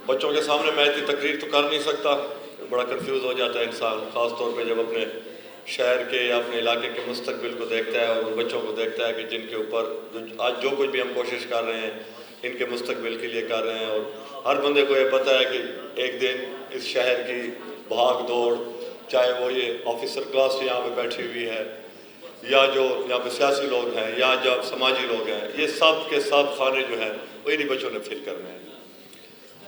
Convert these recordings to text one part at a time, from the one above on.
بچوں کے سامنے میں اتنی تقریر تو کر نہیں سکتا، بڑا کنفیوز ہو جاتا ہے انسان، خاص طور پہ جب اپنے شہر کے یا اپنے علاقے کے مستقبل کو دیکھتا ہے اور ان بچوں کو دیکھتا ہے کہ جن کے اوپر آج جو کچھ بھی ہم کوشش کر رہے ہیں ان کے مستقبل کے لیے کر رہے ہیں، اور ہر بندے کو یہ پتہ ہے کہ ایک دن اس شہر کی بھاگ دوڑ، چاہے وہ یہ آفیسر کلاس یہاں پہ بیٹھی ہوئی ہے یا جو یہاں پہ سیاسی لوگ ہیں یا جو سماجی لوگ ہیں، یہ سب کے سب کھانے جو ہیں وہ انہی بچوں نے فل کرنے ہیں،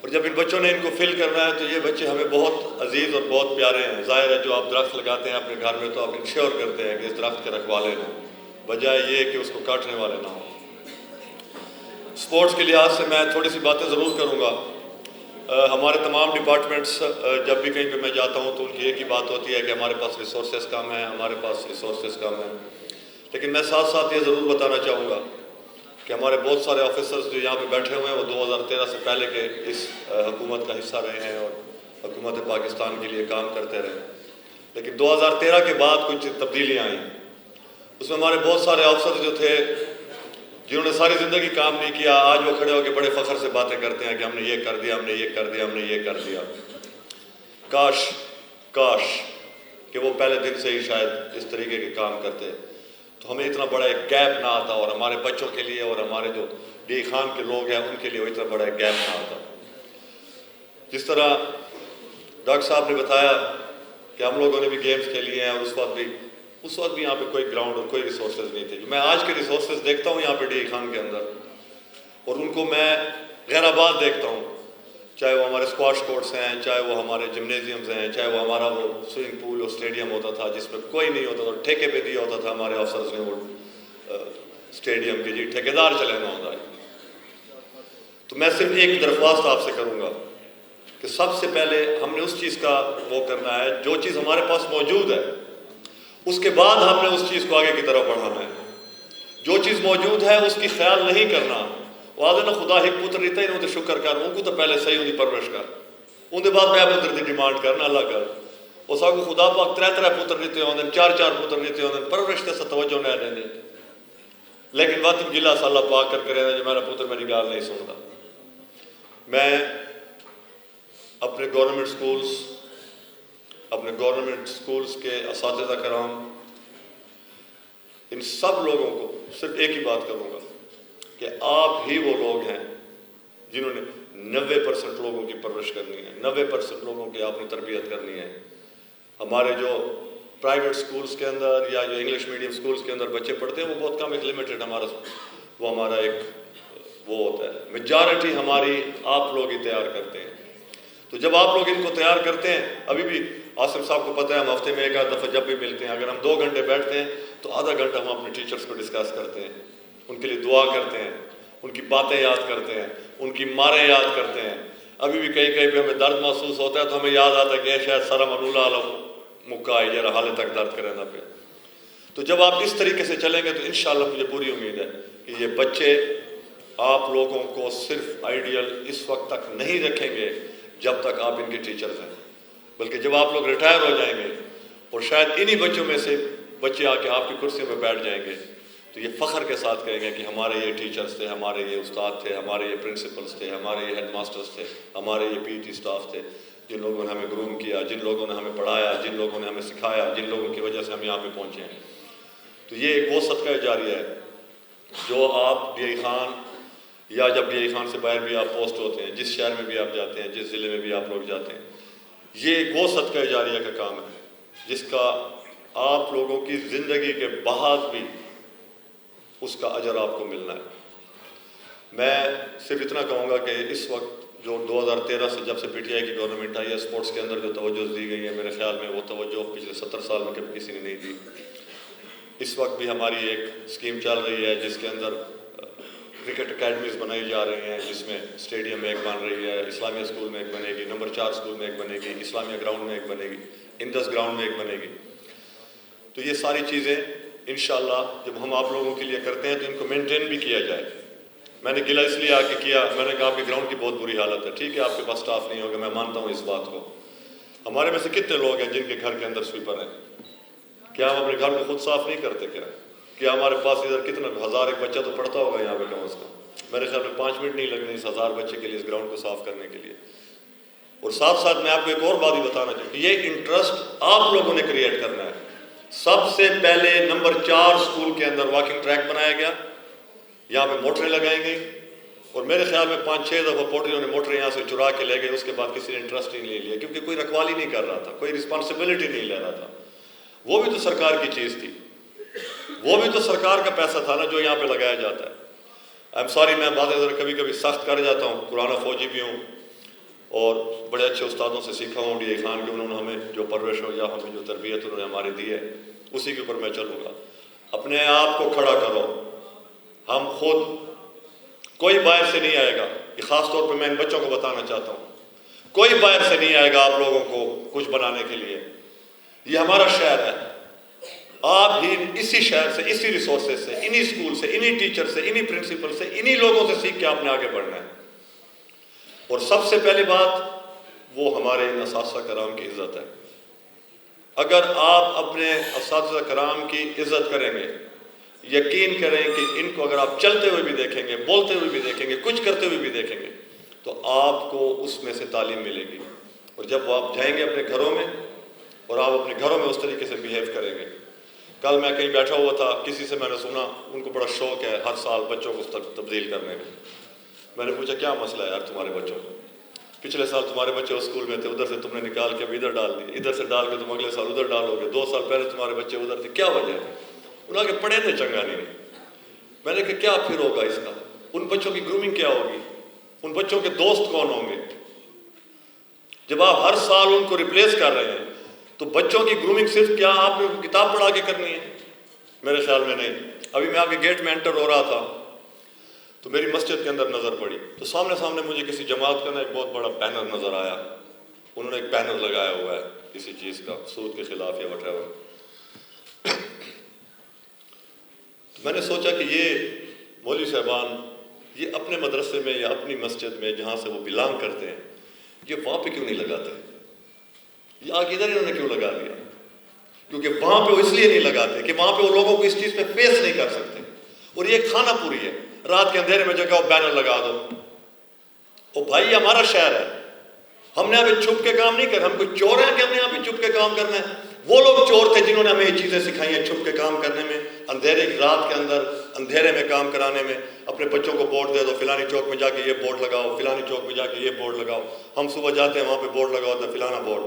اور جب ان بچوں نے ان کو فل کرنا ہے تو یہ بچے ہمیں بہت عزیز اور بہت پیارے ہیں۔ ظاہر ہے جو آپ درخت لگاتے ہیں اپنے گھر میں تو آپ انشور کرتے ہیں کہ اس درخت کے رکھوالے ہوں، بجائے یہ کہ اس کو کاٹنے والے نہ ہوں۔ سپورٹس کے لحاظ سے میں تھوڑی سی باتیں ضرور کروں گا۔ ہمارے تمام ڈپارٹمنٹس جب بھی کہیں پہ میں جاتا ہوں تو ان کی ایک ہی بات ہوتی ہے کہ ہمارے پاس ریسورسز کم ہیں، ہمارے پاس ریسورسز کم ہیں، لیکن میں ساتھ ساتھ یہ ضرور بتانا چاہوں گا کہ ہمارے بہت سارے آفیسرز جو یہاں پہ بیٹھے ہوئے ہیں وہ 2013 سے پہلے کے اس حکومت کا حصہ رہے ہیں اور حکومت پاکستان کے لیے کام کرتے رہے، لیکن 2013 کے بعد کچھ تبدیلیاں آئیں۔ اس میں ہمارے بہت سارے آفیسرز جو تھے جنہوں نے ساری زندگی کام نہیں کیا، آج وہ کھڑے ہو کے بڑے فخر سے باتیں کرتے ہیں کہ ہم نے یہ کر دیا، ہم نے یہ کر دیا، ہم نے یہ کر دیا۔ کاش کہ وہ پہلے دن سے ہی شاید اس طریقے کے کام کرتے تو ہمیں اتنا بڑا ایک گیپ نہ آتا، اور ہمارے بچوں کے لیے اور ہمارے جو ڈی خان کے لوگ ہیں ان کے لیے وہ اتنا بڑا ایک گیپ نہ آتا۔ جس طرح ڈاکٹر صاحب نے بتایا کہ ہم لوگوں نے بھی گیمز کھیلی ہیں، اور اس وقت بھی یہاں پہ کوئی گراؤنڈ اور کوئی ریسورسز نہیں تھے۔ میں آج کے ریسورسز دیکھتا ہوں یہاں پہ ڈی خان کے اندر، اور ان کو میں غیر آباد دیکھتا ہوں، چاہے وہ ہمارے اسکواش کورٹس ہیں، چاہے وہ ہمارے جمنیزیمز ہیں، چاہے وہ ہمارا وہ سوئمنگ پول اور اسٹیڈیم ہوتا تھا جس میں کوئی نہیں ہوتا تھا، ٹھیکے پہ دیا ہوتا تھا ہمارے افسرز نے وہ اسٹیڈیم کے، جی ٹھیکیدار چلے نہ ہوتا ہے۔ تو میں صرف ایک درخواست آپ سے کروں گا کہ سب سے پہلے ہم نے اس چیز کا وہ کرنا ہے، جو چیز ہمارے پاس موجود ہے اس کے بعد ہم نے اس چیز کو آگے کی طرف بڑھانا ہے۔ جو چیز موجود ہے اس کی خیال نہیں کرنا، وہ نہ خدا ایک پتر دیتا ہی نہیں شکر کر، ان کو تو پہلے صحیح ہوتی پرورش کر، ان کے بعد میں پتر کی ڈیمانڈ کرنا اللہ کر، وہ سب کو خدا پاک ترے پتر دیتے ہوتے، چار پتر دیتے ہوتے، پرورش سے توجہ نہ دیں، لیکن وقت گلا سا اللہ پاک کر کرے جو میرا پتر میری گال نہیں سنتا۔ میں اپنے گورنمنٹ سکولز کے اساتذہ کرام ان سب لوگوں کو صرف ایک ہی بات کروں گا کہ آپ ہی وہ لوگ ہیں جنہوں نے 90% لوگوں کی پرورش کرنی ہے، 90% لوگوں کی آپ نے تربیت کرنی ہے۔ ہمارے جو پرائیویٹ سکولز کے اندر یا جو انگلش میڈیم سکولز کے اندر بچے پڑھتے ہیں وہ بہت کم، ایک لمیٹڈ ہمارا ایک وہ ہوتا ہے، میجارٹی ہماری آپ لوگ ہی تیار کرتے ہیں۔ تو جب آپ لوگ ان کو تیار کرتے ہیں، ابھی بھی عاصم صاحب کو پتہ ہے ہم ہفتے میں ایک آدھ دفعہ جب بھی ملتے ہیں اگر ہم 2 گھنٹے بیٹھتے ہیں تو آدھا گھنٹہ ہم اپنے ٹیچرز کو ڈسکس کرتے ہیں، ان کے لیے دعا کرتے ہیں، ان کی باتیں یاد کرتے ہیں، ان کی ماریں یاد کرتے ہیں۔ ابھی بھی کہیں پہ ہمیں درد محسوس ہوتا ہے تو ہمیں یاد آتا ہے کہ شاید سارا منولا عالم مکہ ہے یا حالے تک درد کرے نہ پہ۔ تو جب آپ اس طریقے سے چلیں گے تو انشاءاللہ مجھے پوری امید ہے کہ یہ بچے آپ لوگوں کو صرف آئیڈیل اس وقت تک نہیں رکھیں گے جب تک آپ ان کے ٹیچرز ہیں، بلکہ جب آپ لوگ ریٹائر ہو جائیں گے اور شاید انہی بچوں میں سے بچے آ کے آپ کی کرسیوں پہ بیٹھ جائیں گے تو یہ فخر کے ساتھ کہیں گے کہ ہمارے یہ ٹیچرز تھے، ہمارے یہ استاد تھے، ہمارے یہ پرنسپلز تھے، ہمارے یہ ہیڈ ماسٹرز تھے، ہمارے یہ پی ٹی سٹاف تھے، جن لوگوں نے ہمیں گروم کیا، جن لوگوں نے ہمیں پڑھایا، جن لوگوں نے ہمیں سکھایا، جن لوگوں کی وجہ سے ہم یہاں پہ پہنچے ہیں۔ تو یہ ایک وہ صدقہ جاریہ ہے جو آپ ڈی آئی خان یا جب ڈی آئی خان سے باہر بھی آپ پوسٹ ہوتے ہیں، جس شہر میں بھی آپ جاتے ہیں، جس ضلع میں بھی آپ لوگ جاتے ہیں، یہ ایک وہ صدقہ جاریہ کا کام ہے جس کا آپ لوگوں کی زندگی کے بعد بھی اس کا اجر آپ کو ملنا ہے۔ میں صرف اتنا کہوں گا کہ اس وقت جو 2013 سے جب سے پی ٹی آئی کی گورنمنٹ آئی ہے، اسپورٹس کے اندر جو توجہ دی گئی ہے میرے خیال میں وہ توجہ پچھلے 70 سال میں کبھی کسی نے نہیں دی۔ اس وقت بھی ہماری ایک اسکیم چل رہی ہے جس کے اندر کرکٹ اکیڈمیز بنائی جا رہی ہیں، جس میں اسٹیڈیم میں ایک بن رہی ہے، اسلامیہ اسکول میں ایک بنے گی، نمبر 4 اسکول میں ایک بنے گی، اسلامیہ گراؤنڈ میں ایک بنے گی، اندس گراؤنڈ میں ایک بنے گی۔ تو یہ ساری چیزیں انشاءاللہ جب ہم آپ لوگوں کے لیے کرتے ہیں تو ان کو مینٹین بھی کیا جائے۔ میں نے گلہ اس لیے آ کے کیا، میں نے کہا آپ کے گراؤنڈ کی بہت بری حالت ہے، ٹھیک ہے آپ کے پاس سٹاف نہیں ہوگا، میں مانتا ہوں اس بات کو۔ ہمارے میں سے کتنے لوگ ہیں جن کے گھر کے اندر سویپر ہیں؟ کیا ہم اپنے گھر کو خود صاف نہیں کرتے؟ کیا کہ ہمارے پاس ادھر کتنا 1000 ایک بچہ تو پڑھتا ہوگا یہاں پہ کم از کم. میرے خیال میں 5 منٹ نہیں لگنے اس 1000 بچے کے لیے اس گراؤنڈ کو صاف کرنے کے لیے. اور ساتھ ساتھ میں آپ کو ایک اور بات بھی بتانا چاہوں کہ یہ انٹرسٹ آپ لوگوں نے کریٹ کرنا ہے. سب سے پہلے نمبر 4 اسکول کے اندر واکنگ ٹریک بنایا گیا, یہاں پہ موٹریں لگائی گئی, اور میرے خیال میں 5-6 دفعہ پوٹریوں نے موٹریں یہاں سے چرا کے لے گئے. اس کے بعد کسی نے انٹرسٹ ہی نہیں لیا, کیونکہ کوئی رکھوالی نہیں کر رہا تھا, کوئی رسپانسبلٹی نہیں لے رہا تھا. وہ بھی تو سرکار کی چیز تھی, وہ بھی تو سرکار کا پیسہ تھا نا جو یہاں پہ لگایا جاتا ہے. I'm sorry, میں باتیں ذرا کبھی کبھی سخت کر جاتا ہوں, پرانا فوجی بھی ہوں اور بڑے اچھے استادوں سے سیکھا ہوں. ڈی خان کے انہوں نے ہمیں جو پرورش ہو یا ہمیں جو تربیت انہوں نے ہمارے دی ہے, اسی کے اوپر میں چلوں گا. اپنے آپ کو کھڑا کرو. ہم خود, کوئی باہر سے نہیں آئے گا. یہ خاص طور پہ میں ان بچوں کو بتانا چاہتا ہوں, کوئی باہر سے نہیں آئے گا آپ لوگوں کو کچھ بنانے کے لیے. یہ ہمارا شہر ہے, آپ ہی اسی شہر سے, اسی ریسورسز سے, انہی اسکول سے, انہی ٹیچر سے, انہی پرنسپل سے, انہی لوگوں سے سیکھ کے آپ نے آگے بڑھنا ہے. اور سب سے پہلی بات وہ ہمارے ان اساتذہ کرام کی عزت ہے. اگر آپ اپنے اساتذہ کرام کی عزت کریں گے, یقین کریں کہ ان کو اگر آپ چلتے ہوئے بھی دیکھیں گے, بولتے ہوئے بھی دیکھیں گے, کچھ کرتے ہوئے بھی دیکھیں گے, تو آپ کو اس میں سے تعلیم ملے گی. اور جب وہ آپ جائیں گے اپنے گھروں میں, اور آپ اپنے گھروں میں اس طریقے سے بیہیو کریں گے. کل میں کہیں بیٹھا ہوا تھا, کسی سے میں نے سنا ان کو بڑا شوق ہے ہر سال بچوں کو تبدیل کرنے کا. میں نے پوچھا کیا مسئلہ ہے یار تمہارے بچوں کو؟ پچھلے سال تمہارے بچے اسکول میں تھے, ادھر سے تم نے نکال کے اب ادھر ڈال دیے, ادھر سے ڈال کے تم اگلے سال ادھر ڈالو گے, 2 سال پہلے تمہارے بچے ادھر تھے, کیا وجہ ہے؟ انہوں نے کہا پڑھے تھے چنگا نہیں. میں نے کہا کیا پھر ہوگا اس کا؟ ان بچوں کی گرومنگ کیا ہوگی؟ ان بچوں کے دوست کون ہوں گے؟ جب آپ ہر سال ان کو ریپلیس کر رہے ہیں تو بچوں کی گرومنگ صرف کیا آپ نے کتاب پڑھا کے کرنی ہے؟ میرے خیال میں نہیں. ابھی میں آپ کے گیٹ میں انٹر ہو رہا تھا تو میری مسجد کے اندر نظر پڑی, تو سامنے مجھے کسی جماعت کا نا ایک بہت بڑا بینر نظر آیا. انہوں نے ایک بینر لگایا ہوا ہے کسی چیز کا, سود کے خلاف یا وٹ ایور. میں نے سوچا کہ یہ مولوی صاحبان یہ اپنے مدرسے میں یا اپنی مسجد میں جہاں سے وہ بلانگ کرتے ہیں, یہ وہاں پہ کیوں نہیں لگاتے؟ یہ آگے ادھر انہوں نے کیوں لگا دیا؟ کیونکہ وہاں پہ وہ اس لیے نہیں لگاتے کہ وہاں پہ وہ لوگوں کو اس چیز پہ فیس نہیں کر سکتے. اور یہ ایک کھانا پوری ہے, رات کے اندھیرے میں جگہ بینر لگا دو. او بھائی یہ ہمارا شہر ہے, ہم نے یہاں پہ چھپ کے کام نہیں کرنا. ہم کوئی چور ہیں کہ ہم نے یہاں پہ چھپ کے کام کرنا ہے؟ وہ لوگ چور تھے جنہوں نے ہمیں یہ چیزیں سکھائی ہیں, چھپ کے کام کرنے میں, اندھیرے کی رات کے اندر اندھیرے میں کام کرانے میں. اپنے بچوں کو بورڈ دے دو, فلانی چوک میں جا کے یہ بورڈ لگاؤ, فلانی چوک میں جا کے یہ بورڈ لگاؤ. ہم صبح جاتے ہیں وہاں پہ بورڈ لگاؤ تو فلانا بورڈ.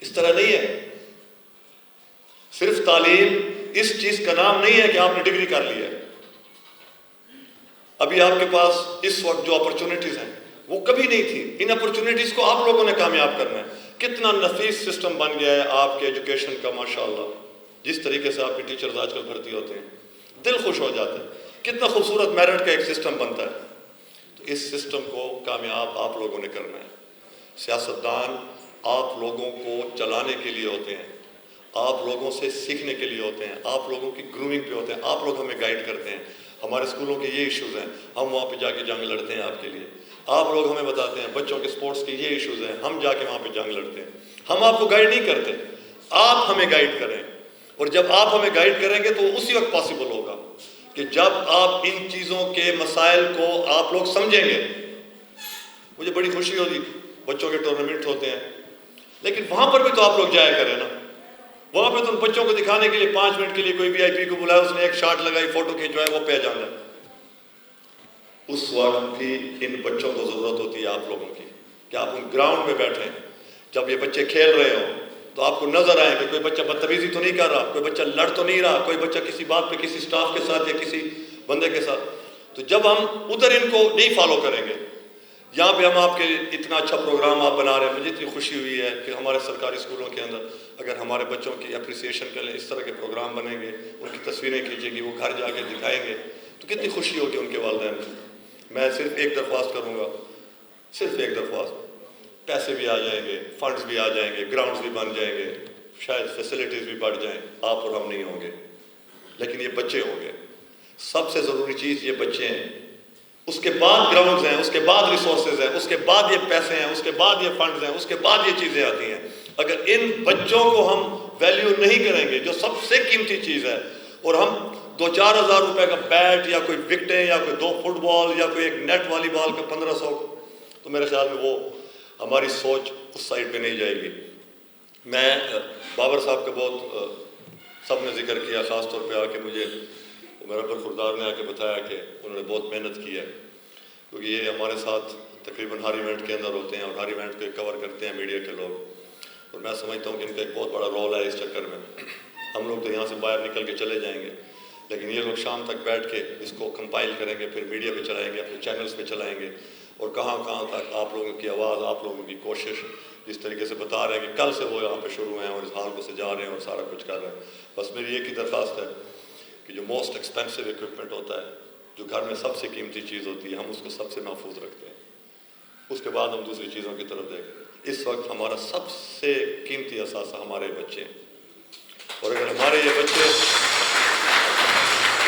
اس طرح نہیں ہے. صرف تعلیم اس چیز کا نام نہیں ہے کہ آپ نے ڈگری کر لی ہے. ابھی آپ کے پاس اس وقت جو اپرچونٹیز ہیں وہ کبھی نہیں تھی. ان اپرچونٹیز کو آپ لوگوں نے کامیاب کرنا ہے. کتنا نفیس سسٹم بن گیا ہے آپ کے ایجوکیشن کا, ماشاءاللہ. جس طریقے سے آپ کے ٹیچرز آج کل بھرتی ہوتے ہیں, دل خوش ہو جاتا ہے. کتنا خوبصورت میرٹ کا ایک سسٹم بنتا ہے. تو اس سسٹم کو کامیاب آپ لوگوں نے کرنا ہے. سیاستدان آپ لوگوں کو چلانے کے لیے ہوتے ہیں, آپ لوگوں سے سیکھنے کے لیے ہوتے ہیں, آپ لوگوں کی گرومنگ پہ ہوتے ہیں, آپ لوگ ہمیں گائیڈ کرتے ہیں. ہمارے اسکولوں کے یہ ایشوز ہیں, ہم وہاں پہ جا کے جنگ لڑتے ہیں آپ کے لیے. آپ لوگ ہمیں بتاتے ہیں بچوں کے سپورٹس کے یہ ایشوز ہیں, ہم جا کے وہاں پہ جنگ لڑتے ہیں. ہم آپ کو گائیڈ نہیں کرتے, آپ ہمیں گائیڈ کریں. اور جب آپ ہمیں گائیڈ کریں گے تو اسی وقت پاسبل ہوگا کہ جب آپ ان چیزوں کے مسائل کو آپ لوگ سمجھیں گے. مجھے بڑی خوشی ہوگی, بچوں کے ٹورنامنٹ ہوتے ہیں, لیکن وہاں پر بھی تو آپ لوگ جایا کریں نا. وہاں پہ تو ان بچوں کو دکھانے کے لیے 5 منٹ کے لیے کوئی VIP کو بلایا, اس نے ایک شاٹ لگائی, فوٹو کھینچوایا, وہ پہ جانا. اس وقت بھی ان بچوں کو ضرورت ہوتی ہے آپ لوگوں کی کہ آپ ان گراؤنڈ میں بیٹھیں. جب یہ بچے کھیل رہے ہوں تو آپ کو نظر آئے کہ کوئی بچہ بدتمیزی تو نہیں کر رہا, کوئی بچہ لڑ تو نہیں رہا, کوئی بچہ کسی بات پہ کسی سٹاف کے ساتھ یا کسی بندے کے ساتھ. تو جب ہم ادھر ان کو نہیں فالو کریں گے, یہاں پہ ہم آپ کے اتنا اچھا پروگرام آپ بنا رہے ہیں. مجھے اتنی خوشی ہوئی ہے کہ ہمارے سرکاری اسکولوں کے اندر اگر ہمارے بچوں کی اپریسیشن کریں, اس طرح کے پروگرام بنیں گے, ان کی تصویریں کھینچیں گی, وہ گھر جا کے دکھائیں گے, تو کتنی خوشی ہوگی ان کے والدین کو. میں صرف ایک درخواست کروں گا, صرف ایک درخواست. پیسے بھی آ جائیں گے, فنڈز بھی آ جائیں گے, گراؤنڈز بھی بن جائیں گے, شاید فیسلٹیز بھی بڑھ جائیں, آپ اور ہم نہیں ہوں گے, لیکن یہ بچے ہوں گے. سب سے ضروری چیز یہ بچے ہیں. اس کے بعد گراؤنڈز ہیں, اس کے بعد ریسورسز ہیں, اس کے بعد یہ پیسے ہیں, اس کے بعد یہ فنڈز ہیں, اس کے بعد یہ چیزیں آتی ہیں. اگر ان بچوں کو ہم ویلیو نہیں کریں گے, جو سب سے قیمتی چیز ہے, اور ہم 2-4 ہزار روپے کا بیٹ یا کوئی وکٹیں یا کوئی 2 فٹ بال یا کوئی ایک نیٹ والی بال کا 1500، تو میرے خیال میں وہ ہماری سوچ اس سائڈ پہ نہیں جائے گی۔ میں بابر صاحب کا بہت سب نے ذکر کیا، خاص طور پہ آ کے مجھے میرا برخوردار نے آ کے بتایا کہ انہوں نے بہت محنت کی ہے، کیونکہ یہ ہمارے ساتھ تقریباً ہر ایونٹ کے اندر ہوتے ہیں اور ہر ایونٹ کو کور کرتے ہیں میڈیا کے لوگ، اور میں سمجھتا ہوں کہ ان کا ایک بہت بڑا رول ہے اس چکر میں۔ ہم لوگ تو یہاں سے باہر نکل کے چلے جائیں گے، لیکن یہ لوگ شام تک بیٹھ کے اس کو کمپائل کریں گے، پھر میڈیا پہ چلائیں گے، اپنے چینلز پہ چلائیں گے، اور کہاں کہاں تک آپ لوگوں کی آواز، آپ لوگوں کی کوشش، جس طریقے سے بتا رہے ہیں کہ کل سے وہ یہاں پہ شروع ہیں اور اس حال کو سجا رہے ہیں اور سارا کچھ کر رہے ہیں۔ بس میری ایک ہی درخواست ہے کہ جو موسٹ ایکسپینسو اکوپمنٹ ہوتا ہے، جو گھر میں سب سے قیمتی چیز ہوتی ہے، ہم اس کو سب سے محفوظ رکھتے ہیں، اس کے بعد ہم دوسری چیزوں کی طرف دیکھیں۔ اس وقت ہمارا سب سے قیمتی اثاثہ ہمارے بچے ہیں، اور اگر ہمارے یہ بچے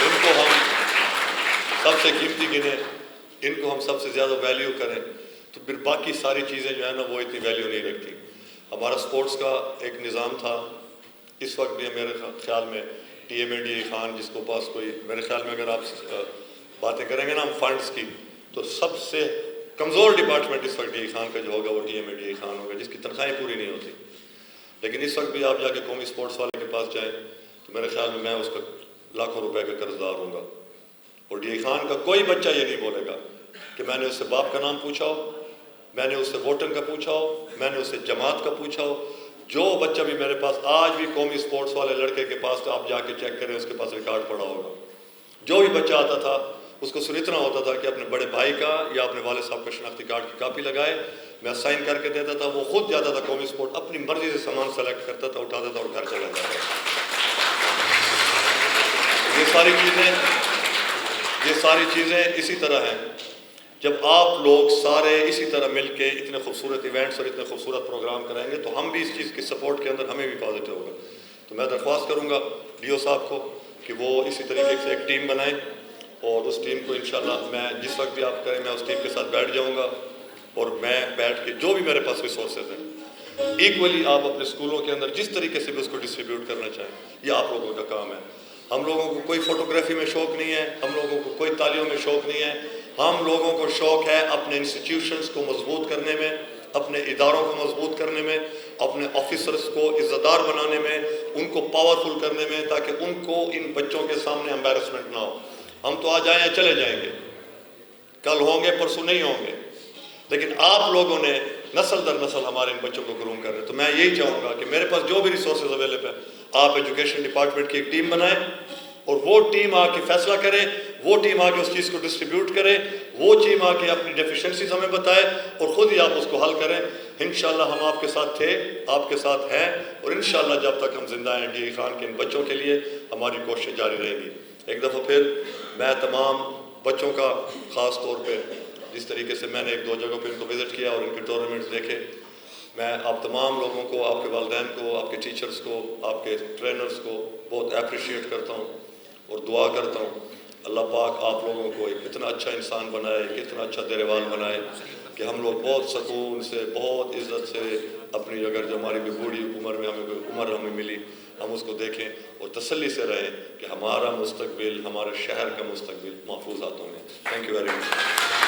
ان کو ہم سب سے قیمتی گنیں، ان کو ہم سب سے زیادہ ویلیو کریں، تو پھر باقی ساری چیزیں جو ہے نا وہ اتنی ویلیو نہیں رکھتی۔ ہمارا سپورٹس کا ایک نظام تھا، اس وقت بھی میرے خیال میں T M A D A Khan, جس کو پاس کوئی، میرے خیال میں اگر آپ باتیں کریں گے نا ہم فنڈز کی، تو سب سے کمزور ڈپارٹمنٹ اس وقت ڈی اے خان کا جو ہوگا وہ T M A D A Khan ہوگا، جس کی تنخواہیں پوری نہیں ہوتی۔ لیکن اس وقت بھی آپ جا کے قومی سپورٹس والے کے پاس جائیں تو میرے خیال میں اس کا لاکھوں روپے کا قرض دار ہوں گا، اور ڈی اے خان کا کوئی بچہ یہ نہیں بولے گا کہ میں نے اس سے باپ کا نام پوچھا ہو، میں نے اس سے ووٹنگ کا پوچھا ہو، میں نے اس سے جماعت کا پوچھا ہو۔ جو بچہ بھی میرے پاس آج بھی قومی سپورٹس والے لڑکے کے پاس، تو آپ جا کے چیک کریں، اس کے پاس ریکارڈ پڑا ہوگا۔ جو بھی بچہ آتا تھا اس کو صرف اتنا ہوتا تھا کہ اپنے بڑے بھائی کا یا اپنے والد صاحب کا شناختی کارڈ کی کاپی لگائے، میں سائن کر کے دیتا تھا، وہ خود جاتا تھا قومی سپورٹ، اپنی مرضی سے سامان سلیکٹ کرتا تھا، اٹھاتا تھا اور گھر چلا جاتا تھا۔ یہ ساری چیزیں اسی طرح ہیں۔ جب آپ لوگ سارے اسی طرح مل کے اتنے خوبصورت ایونٹس اور اتنے خوبصورت پروگرام کرائیں گے تو ہم بھی اس چیز کی سپورٹ کے اندر ہمیں بھی پازیٹیو ہوگا۔ تو میں درخواست کروں گا ڈی او صاحب کو کہ وہ اسی طریقے سے ایک ٹیم بنائیں، اور اس ٹیم کو انشاءاللہ میں جس وقت بھی آپ کریں میں اس ٹیم کے ساتھ بیٹھ جاؤں گا، اور میں بیٹھ کے جو بھی میرے پاس ریسورسز ہیں ایکولی آپ اپنے اسکولوں کے اندر جس طریقے سے بھی اس کو ڈسٹریبیوٹ کرنا چاہیں، یہ آپ لوگوں کا کام ہے۔ ہم لوگوں کو کوئی فوٹوگرافی میں شوق نہیں ہے، ہم لوگوں کو کوئی تالیوں میں شوق نہیں ہے، ہم لوگوں کو شوق ہے اپنے انسٹیٹیوشنز کو مضبوط کرنے میں، اپنے اداروں کو مضبوط کرنے میں، اپنے آفیسرز کو عزت دار بنانے میں، ان کو پاورفل کرنے میں، تاکہ ان کو ان بچوں کے سامنے امبیرسمنٹ نہ ہو۔ ہم تو آج آئے ہیں چلے جائیں گے، کل ہوں گے پرسوں نہیں ہوں گے، لیکن آپ لوگوں نے نسل در نسل ہمارے ان بچوں کو گروم کر رہے ہیں۔ تو میں یہی چاہوں گا کہ میرے پاس جو بھی ریسورسز اویلیبل ہیں، آپ ایجوکیشن ڈپارٹمنٹ کی ایک ٹیم بنائیں، اور وہ ٹیم آ کے فیصلہ کرے، وہ ٹیم آ کے اس چیز کو ڈسٹریبیوٹ کرے، وہ ٹیم آ کے اپنی ڈیفیشنسیز ہمیں بتائے، اور خود ہی آپ اس کو حل کریں۔ انشاءاللہ ہم آپ کے ساتھ تھے، آپ کے ساتھ ہیں، اور انشاءاللہ جب تک ہم زندہ ہیں ڈی اے خان کے ان بچوں کے لیے ہماری کوشش جاری رہے گی۔ ایک دفعہ پھر میں تمام بچوں کا، خاص طور پہ جس طریقے سے میں نے 1-2 جگہوں پہ ان کو وزٹ کیا اور ان کے ٹورنامنٹس دیکھے، میں آپ تمام لوگوں کو، آپ کے والدین کو، آپ کے ٹیچرز کو، آپ کے ٹرینرز کو بہت اپریشیٹ کرتا ہوں اور دعا کرتا ہوں اللہ پاک آپ لوگوں کو ایک اتنا اچھا انسان بنائے، ایک اتنا اچھا دیرےوال بنائے کہ ہم لوگ بہت سکون سے، بہت عزت سے اپنی اگر جو ہماری بھی بوڑھی عمر میں ہمیں ملی، ہم اس کو دیکھیں اور تسلی سے رہیں کہ ہمارا مستقبل، ہمارے شہر کا مستقبل محفوظ ہاتھوں میں۔ Thank you very much.